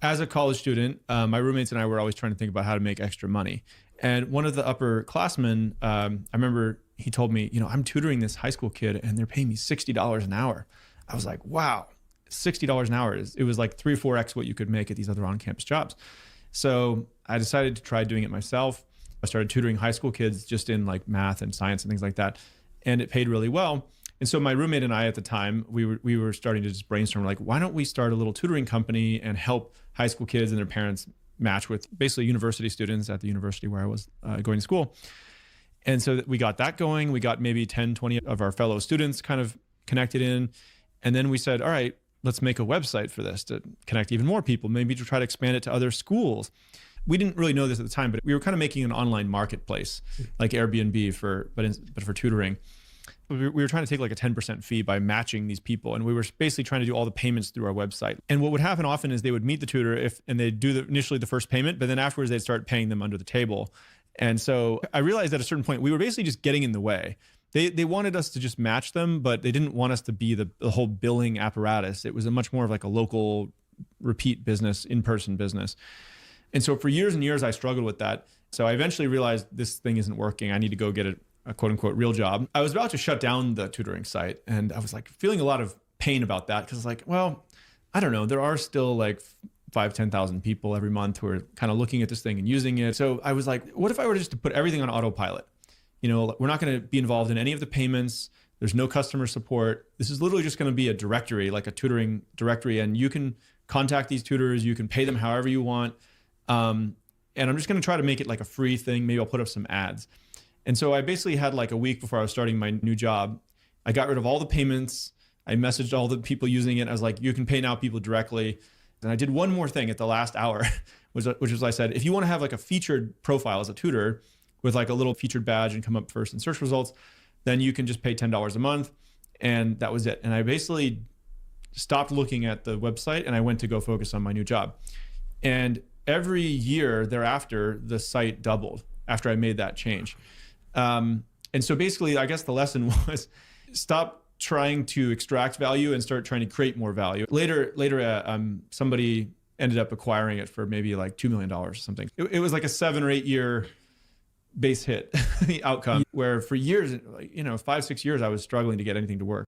As a college student, my roommates and I were always trying to think about how to make extra money. And one of the upperclassmen, I remember he told me, I'm tutoring this high school kid and they're paying me $60 an hour. I was like, wow, $60 an hour. It was like 3 or 4x what you could make at these other on-campus jobs. So I decided to try doing it myself. I started tutoring high school kids just in like math and science and things like that. And it paid really well. And so my roommate and I at the time, we were starting to just brainstorm, like, why don't we start a little tutoring company and help high school kids and their parents match with basically university students at the university where I was going to school. And so we got that going. We got maybe 10, 20 of our fellow students kind of connected in. And then we said, all right, let's make a website for this to connect even more people, maybe to try to expand it to other schools. We didn't really know this at the time, but we were kind of making an online marketplace like Airbnb but for tutoring. We were trying to take like a 10% fee by matching these people. And we were basically trying to do all the payments through our website. And what would happen often is they would meet the tutor and they'd do initially the first payment, but then afterwards they'd start paying them under the table. And so I realized at a certain point, we were basically just getting in the way. They wanted us to just match them, but they didn't want us to be the whole billing apparatus. It was a much more of like a local repeat business, in-person business. And so for years and years, I struggled with that. So I eventually realized this thing isn't working. I need to go get a quote unquote real job. I was about to shut down the tutoring site and I was like feeling a lot of pain about that because like, well, I don't know, there are still like 10,000 people every month who are kind of looking at this thing and using it. So I was like, what if I were just to put everything on autopilot? We're not going to be involved in any of the payments. There's no customer support. This is literally just going to be a directory, like a tutoring directory. And you can contact these tutors. You can pay them however you want. And I'm just going to try to make it like a free thing. Maybe I'll put up some ads. And so I basically had like a week before I was starting my new job. I got rid of all the payments. I messaged all the people using it. I was like, you can pay now people directly. And I did one more thing at the last hour, which was I said, if you want to have like a featured profile as a tutor with like a little featured badge and come up first in search results, then you can just pay $10 a month. And that was it. And I basically stopped looking at the website and I went to go focus on my new job. And every year thereafter, the site doubled after I made that change. And so basically, I guess the lesson was stop trying to extract value and start trying to create more value. Later, somebody ended up acquiring it for maybe like $2 million or something. It was like a 7 or 8 year base hit outcome where for years, 5, 6 years, I was struggling to get anything to work.